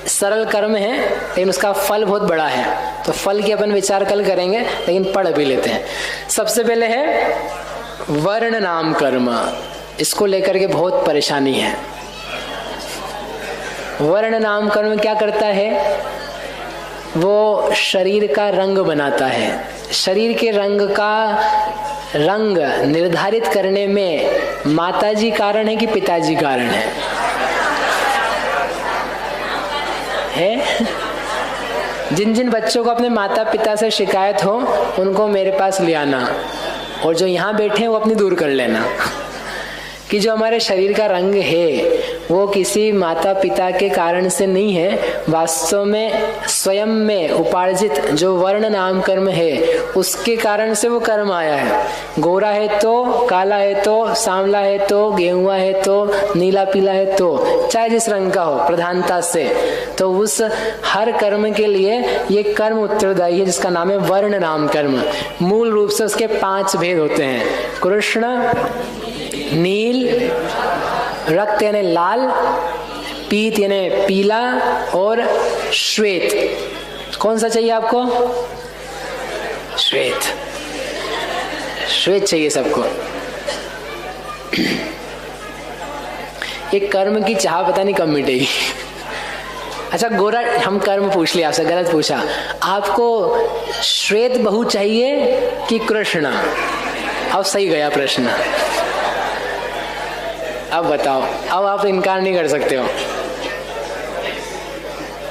सरल कर्म है लेकिन उसका फल बहुत बड़ा है, तो फल की अपन विचार कल करेंगे, लेकिन पढ़ भी लेते हैं। सबसे पहले है वर्ण नाम कर्म। इसको लेकर के बहुत परेशानी है। वर्ण नाम कर्म क्या करता है? वो शरीर का रंग बनाता है। शरीर के रंग का रंग निर्धारित करने में माताजी कारण है कि पिताजी कारण है? जिन जिन बच्चों को अपने माता पिता से शिकायत हो उनको मेरे पास ले आना, और जो यहाँ बैठे हैं वो अपनी दूर कर लेना कि जो हमारे शरीर का रंग है वो किसी माता पिता के कारण से नहीं है, वास्तव में स्वयं में उपार्जित जो वर्ण नाम कर्म है उसके कारण से वो कर्म आया है। गोरा है तो, काला है तो, सांवला है तो, गेहुआ है तो, नीला पीला है तो, चाहे जिस रंग का हो प्रधानता से, तो उस हर कर्म के लिए ये कर्म उत्तरदायी है जिसका नाम है वर्ण नाम कर्म। मूल रूप से उसके 5 भेद होते हैं: कृष्ण, नील, रक्त यानी लाल, पीत यानी पीला, और श्वेत। कौन सा चाहिए आपको? श्वेत। श्वेत चाहिए सबको। ये कर्म की चाह पता नहीं कब मिटेगी। अच्छा गोरा, हम कर्म पूछ लिया आपसे, गलत पूछा। आपको श्वेत बहू चाहिए कि कृष्ण? अब सही गया प्रश्न। अब बताओ, अब आप इनकार नहीं कर सकते हो।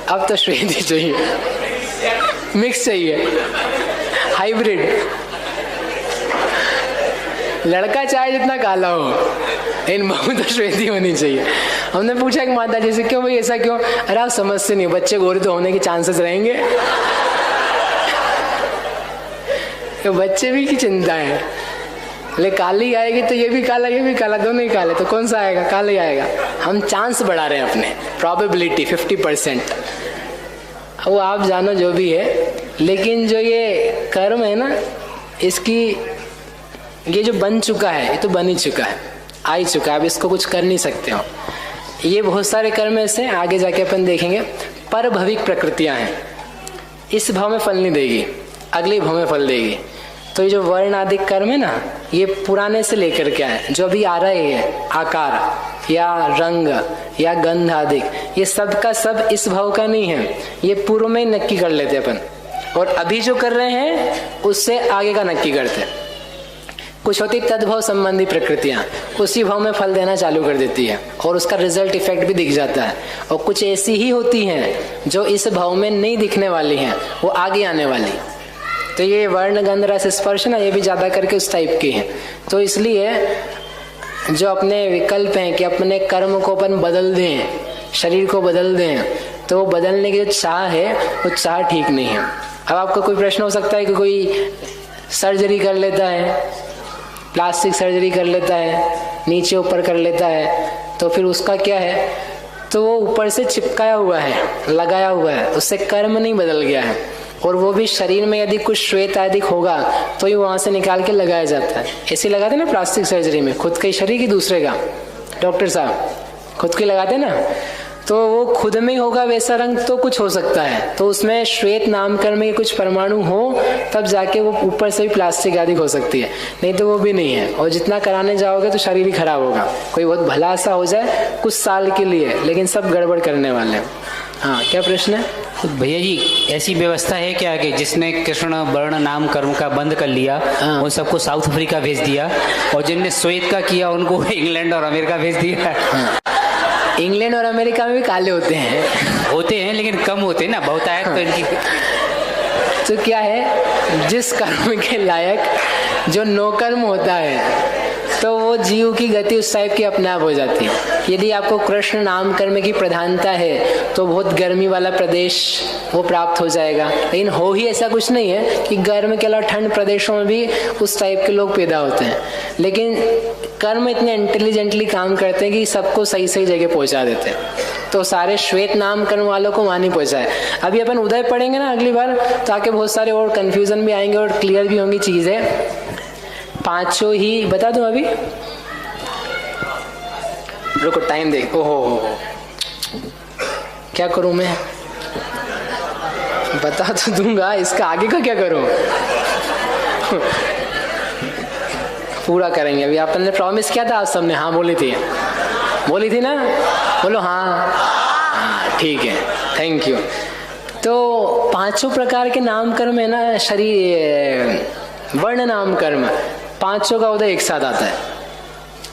अब तो श्वेत ही चाहिए, मिक्स चाहिए, हाइब्रिड। लड़का चाहे जितना काला हो, इन बहू तो श्वेत ही होनी चाहिए। हमने पूछा कि माता जी से, क्यों भाई ऐसा क्यों? अरे आप समझते नहीं, बच्चे गोरे तो होने के चांसेस रहेंगे। तो बच्चे भी की चिंता है, ले काली आएगी तो ये भी काला ये भी काला, दोनों ही काले, तो कौन सा आएगा? काला ही आएगा। हम चांस बढ़ा रहे हैं अपने, प्रोबेबिलिटी 50%। वो आप जानो जो भी है, लेकिन जो ये कर्म है ना, इसकी ये जो बन चुका है, ये तो बन ही चुका है, आ ही चुका है, अब इसको कुछ कर नहीं सकते हो। ये बहुत सारे कर्म ऐसे आगे जाके अपन देखेंगे। पर भविक प्रकृतियां हैं, इस भाव में फल नहीं देगी, अगले भाव में फल देगी। तो ये जो वर्ण आदि कर्म है ना, ये पुराने से लेकर के आए, जो अभी आ रहे हैं, आकार या रंग या गंध आदि, ये सब का सब इस भाव का नहीं है, ये पूर्व में ही नक्की कर लेते अपन, और अभी जो कर रहे हैं उससे आगे का नक्की करते। कुछ होती तद्भाव संबंधी प्रकृतियां, उसी भाव में फल देना चालू कर देती है और उसका रिजल्ट इफेक्ट भी दिख जाता है। और कुछ ऐसी ही होती हैं जो इस भाव में नहीं दिखने वाली हैं, वो आगे आने वाली। तो ये वर्ण गंध रस स्पर्श ना, ये भी ज्यादा करके उस टाइप की हैं। तो इसलिए जो अपने विकल्प हैं कि अपने कर्म को अपन बदल दें, शरीर को बदल दें, तो वो बदलने की जो चाह है वो चाह ठीक नहीं है। अब आपका कोई प्रश्न हो सकता है कि कोई सर्जरी कर लेता है, प्लास्टिक सर्जरी कर लेता है, नीचे ऊपर कर लेता है, तो फिर उसका क्या है? तो वो ऊपर से चिपकाया हुआ है, लगाया हुआ है, उससे कर्म नहीं बदल गया है। और वो भी शरीर में यदि कुछ श्वेत आदि होगा तो ये वहां से निकाल के लगाया जाता है। ऐसे लगाते ना प्लास्टिक सर्जरी में, खुद के शरीर की दूसरे का, डॉक्टर साहब खुद के लगाते ना, तो वो खुद में ही होगा वैसा रंग तो कुछ हो सकता है, तो उसमें श्वेत नामकरण के कुछ परमाणु हो तब जाके वो ऊपर से भी प्लास्टिक आदि हो सकती है, नहीं तो वो भी नहीं है। और जितना कराने जाओगे तो शरीर ही खराब होगा। कोई बहुत भला सा हो जाए कुछ साल के लिए, लेकिन सब गड़बड़ करने वाले हैं। हाँ, क्या प्रश्न है? तो भैया जी, ऐसी व्यवस्था है क्या कि जिसने कृष्ण वर्ण नाम कर्म का बंद कर लिया, उन सबको साउथ अफ्रीका भेज दिया, और जिनने श्वेत का किया उनको इंग्लैंड और अमेरिका भेज दिया? इंग्लैंड और अमेरिका में भी काले होते हैं लेकिन कम होते हैं ना, बहुत आए तो इनकी। तो क्या है, जिस कर्म के लायक जो नो कर्म होता है तो वो जीव की गति उस टाइप की अपने आप हो जाती है। यदि आपको कृष्ण नाम कर्म की प्रधानता है तो बहुत गर्मी वाला प्रदेश वो प्राप्त हो जाएगा, लेकिन हो ही ऐसा कुछ नहीं है कि गर्म के अलावा ठंड प्रदेशों में भी उस टाइप के लोग पैदा होते हैं। लेकिन कर्म इतने इंटेलिजेंटली काम करते हैं कि सबको सही सही जगह पहुंचा देते हैं। तो सारे श्वेत नाम कर्म वालों को वहां नहीं पहुंचाए। अभी अपन उदय पढ़ेंगे ना अगली बार, ताकि बहुत सारे और कंफ्यूजन भी आएंगे और क्लियर भी होंगी चीजें। पांचों ही बता दूं अभी, रुको टाइम देख। ओहो क्या करूं मैं? बता तो दूंगा, इसका आगे का क्या करूं? पूरा करेंगे अभी। आपने ने प्रॉमिस किया था, आप सबने हाँ बोली थी ना? बोलो हाँ, ठीक है, थैंक यू। तो पांचों प्रकार के नामकर्म है ना, शरीर वर्ण नामकर्म, पांचों का उदय एक साथ आता है।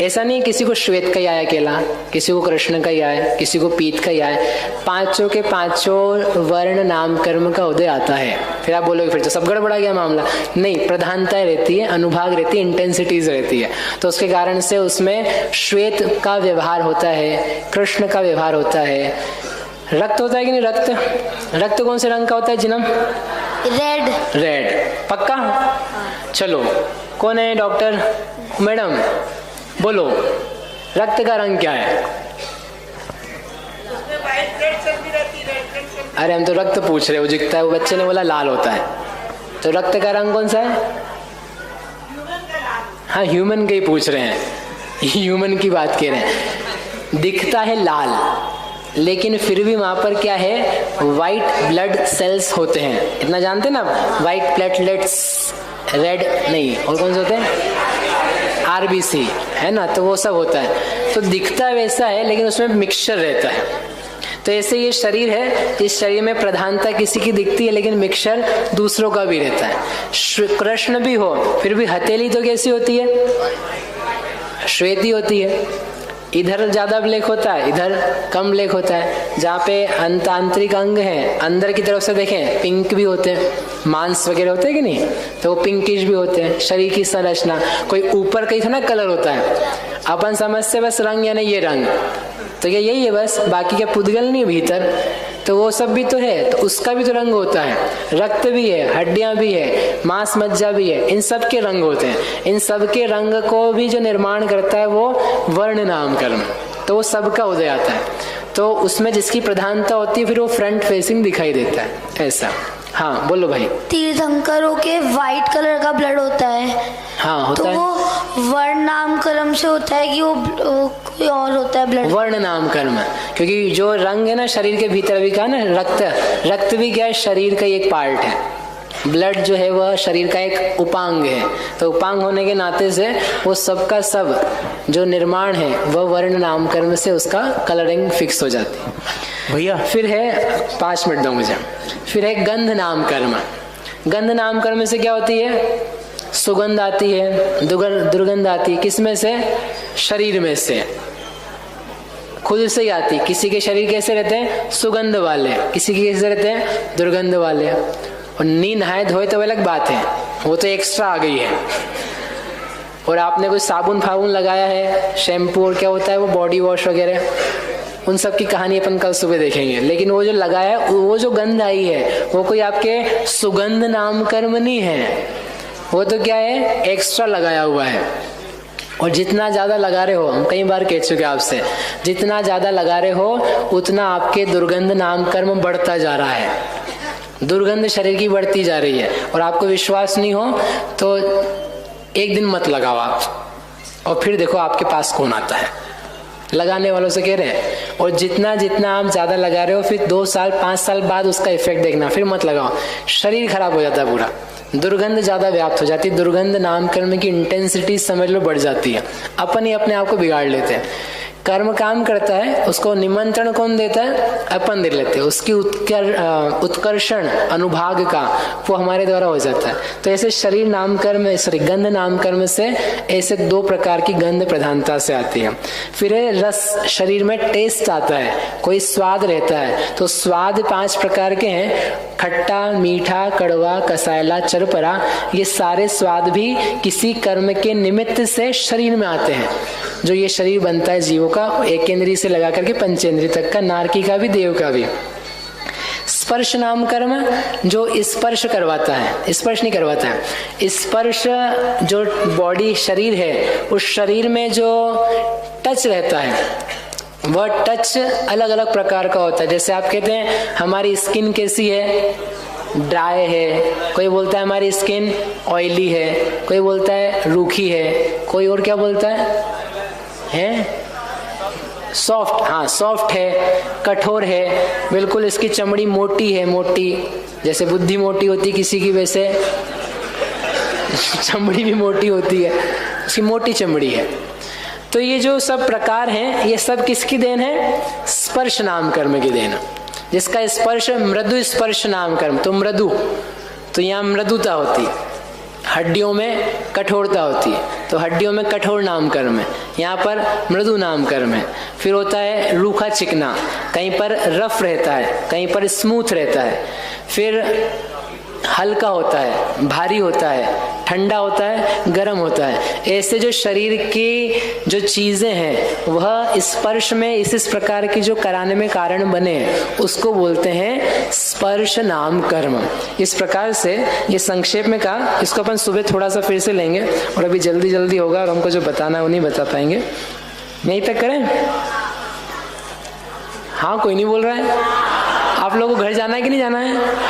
ऐसा नहीं किसी को श्वेत का ही आया अकेला, किसी को कृष्ण का ही आया, किसी को पीत का ही आया, पांचों के पांचों वर्ण नामकर्म का उदय आता है। फिर आप बोलोगे फिर तो सब गड़बड़ा गया मामला। नहीं, प्रधानताएं रहती है, अनुभाग रहती है, इंटेंसिटीज रहती है, तो उसके कारण से उसमें श्वेत का व्यवहार होता है, कृष्ण का व्यवहार होता है। रक्त होता है कि नहीं? रक्त कौन से रंग का होता है जिनम? रेड। पक्का? चलो, कौन है डॉक्टर? मैडम बोलो, रक्त का रंग क्या है? अरे हम तो रक्त पूछ रहे, वो दिखता है, वो बच्चे ने बोला लाल होता है, तो रक्त का रंग कौन सा है? हाँ, ह्यूमन का ही पूछ रहे हैं, ह्यूमन की बात कह रहे हैं। दिखता है लाल, लेकिन फिर भी वहां पर क्या है? व्हाइट ब्लड सेल्स होते हैं, इतना जानते ना? व्हाइट प्लेटलेट्स, रेड नहीं, और कौन से होते हैं? आरबीसी, है ना? तो वो सब होता है, तो दिखता वैसा है लेकिन उसमें मिक्सचर रहता है। तो ऐसे ये शरीर है, इस शरीर में प्रधानता किसी की दिखती है लेकिन मिक्सचर दूसरों का भी रहता है। कृष्ण भी हो, फिर भी हथेली तो कैसी होती है? श्वेत ही होती है। इधर ज्यादा ब्लैक होता है, इधर कम ब्लैक होता है। जहाँ पे आंतरिक अंग है, अंदर की तरफ से देखें, पिंक भी होते हैं, मांस वगैरह होते हैं कि नहीं, तो वो पिंकिश भी होते हैं। शरीर की संरचना, कोई ऊपर कहीं थोड़ा कलर होता है, अपन समझते बस रंग यानी ये रंग, तो क्या यही है बस, बाकी क्या पुद्गल नहीं भीतर, तो वो सब भी तो है, तो उसका भी तो रंग होता है। रक्त भी है, हड्डियां भी है, मांस मज्जा भी है, इन सब के रंग होते हैं। इन सब के रंग को भी जो निर्माण करता है वो वर्ण नामकर्म, तो वो सबका उदय आता है। तो उसमें जिसकी प्रधानता होती है फिर वो फ्रंट फेसिंग दिखाई देता है, ऐसा। हाँ बोलो भाई। तीर्थंकरों के व्हाइट कलर का ब्लड होता है। हाँ होता तो है। वो वर्ण नामकर्म से होता है कि वो कोई और होता है ब्लड? वर्ण नामकर्म, क्योंकि जो रंग है ना शरीर के भीतर, भी कहा ना रक्त भी क्या है? शरीर का एक पार्ट है। ब्लड जो है वह शरीर का एक उपांग है, तो उपांग होने के नाते से वो सबका सब जो निर्माण है वह वर्ण नामकर्म से उसका कलरिंग फिक्स हो जाती है भैया। फिर है 5 मिनट दो मुझे। फिर है गंध नामकर्म। गंध नामकर्म से क्या होती है? सुगंध आती है, दुर्गंध आती है। किसमें से? शरीर में से, खुद से ही आती। किसी के शरीर कैसे रहते हैं? सुगंध वाले, किसी के कैसे रहते हैं? दुर्गंध वाले। और नींद नहाए धोए तो अलग बात है, वो तो एक्स्ट्रा आ गई है। और आपने कोई साबुन फाबुन लगाया है, शैम्पू और क्या होता है वो बॉडी वॉश वगैरह, उन सब की कहानी अपन कल सुबह देखेंगे। लेकिन वो जो लगाया है, वो जो गंध आई है, वो कोई आपके सुगंध नामकर्म नहीं है, वो तो क्या है? एक्स्ट्रा लगाया हुआ है। और जितना ज्यादा लगा रहे हो, हम कई बार कह चुके आपसे, जितना ज्यादा लगा रहे हो उतना आपके दुर्गंध नामकर्म बढ़ता जा रहा है। दुर्गंध शरीर की बढ़ती जा रही है। और आपको विश्वास नहीं हो तो एक दिन मत लगाओ आप, और फिर देखो आपके पास कौन आता है। लगाने वालों से कह रहे हैं। और जितना जितना आप ज्यादा लगा रहे हो, फिर 2 साल 5 साल बाद उसका इफेक्ट देखना, फिर मत लगाओ। शरीर खराब हो जाता है पूरा, दुर्गंध ज्यादा व्याप्त हो जाती है। दुर्गंध नामकर्म की इंटेंसिटी समझ लो बढ़ जाती है। अपन ही अपने आप को बिगाड़ लेते हैं। कर्म काम करता है, उसको निमंत्रण कौन देता है? अपन दे लेते हैं। उसकी उत्कर्षण अनुभाग का वो हमारे द्वारा हो जाता है। तो ऐसे शरीर नामकर्म, सॉरी गंध नामकर्म से ऐसे 2 प्रकार की गंध प्रधानता से आती है। फिर रस, शरीर में टेस्ट आता है, कोई स्वाद रहता है। तो स्वाद 5 प्रकार के हैं, खट्टा, मीठा, कड़वा, कसायला, चरपरा। ये सारे स्वाद भी किसी कर्म के निमित्त से शरीर में आते हैं। जो ये शरीर बनता है जीवों का, एक इंद्रिय से लगा करके पंचेंद्रिय तक का, नारकी का भी, देव का भी। स्पर्श नाम कर्म जो स्पर्श करवाता है, स्पर्श नहीं करवाता है। स्पर्श जो बॉडी शरीर है, उस शरीर में जो टच रहता है, वह टच अलग अलग प्रकार का होता है। जैसे आप कहते हैं हमारी स्किन कैसी है? ड्राई है। कोई बोलता है हमारी स्किन ऑयली है, कोई बोलता है रूखी है, कोई और क्या बोलता है? सॉफ्ट, हाँ सॉफ्ट है, कठोर है, बिल्कुल इसकी चमड़ी मोटी है, मोटी, जैसे बुद्धि मोटी होती किसी की वैसे चमड़ी भी मोटी होती है, उसकी मोटी चमड़ी है। तो ये जो सब प्रकार हैं ये सब किसकी देन है? स्पर्श नाम कर्म की देन। जिसका स्पर्श मृदु स्पर्श नाम कर्म, तो मृदु, तो यहाँ मृदुता होती है, हड्डियों में कठोरता होती है, तो हड्डियों में कठोर नाम कर्म है, यहाँ पर मृदु नाम कर्म है। फिर होता है रूखा चिकना, कहीं पर रफ रहता है, कहीं पर स्मूथ रहता है। फिर हल्का होता है, भारी होता है, ठंडा होता है, गर्म होता है। ऐसे जो शरीर की जो चीजें हैं वह स्पर्श में इस प्रकार की जो कराने में कारण बने हैं उसको बोलते हैं स्पर्श नाम कर्म। इस प्रकार से ये संक्षेप में कहा, इसको अपन सुबह थोड़ा सा फिर से लेंगे और अभी जल्दी जल्दी होगा और हमको जो बताना है वो नहीं बता पाएंगे। यहीं तक करें? हाँ, कोई नहीं बोल रहा है। आप लोगों को घर जाना है कि नहीं जाना है?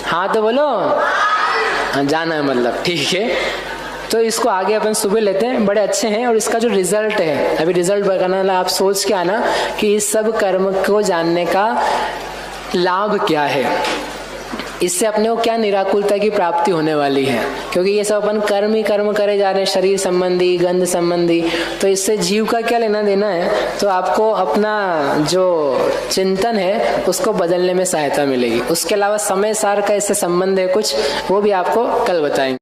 हाँ तो बोलो। हाँ जाना है, मतलब ठीक है। तो इसको आगे अपन सुबह लेते हैं, बड़े अच्छे हैं। और इसका जो रिजल्ट है, अभी रिजल्ट बताना, आप सोच के आना कि इस सब कर्म को जानने का लाभ क्या है, इससे अपने को क्या निराकुलता की प्राप्ति होने वाली है। क्योंकि ये सब अपन कर्म ही कर्म करे जा रहे हैं, शरीर संबंधी, गंध संबंधी, तो इससे जीव का क्या लेना देना है। तो आपको अपना जो चिंतन है उसको बदलने में सहायता मिलेगी। उसके अलावा समय सार का इससे संबंध है कुछ, वो भी आपको कल बताएंगे।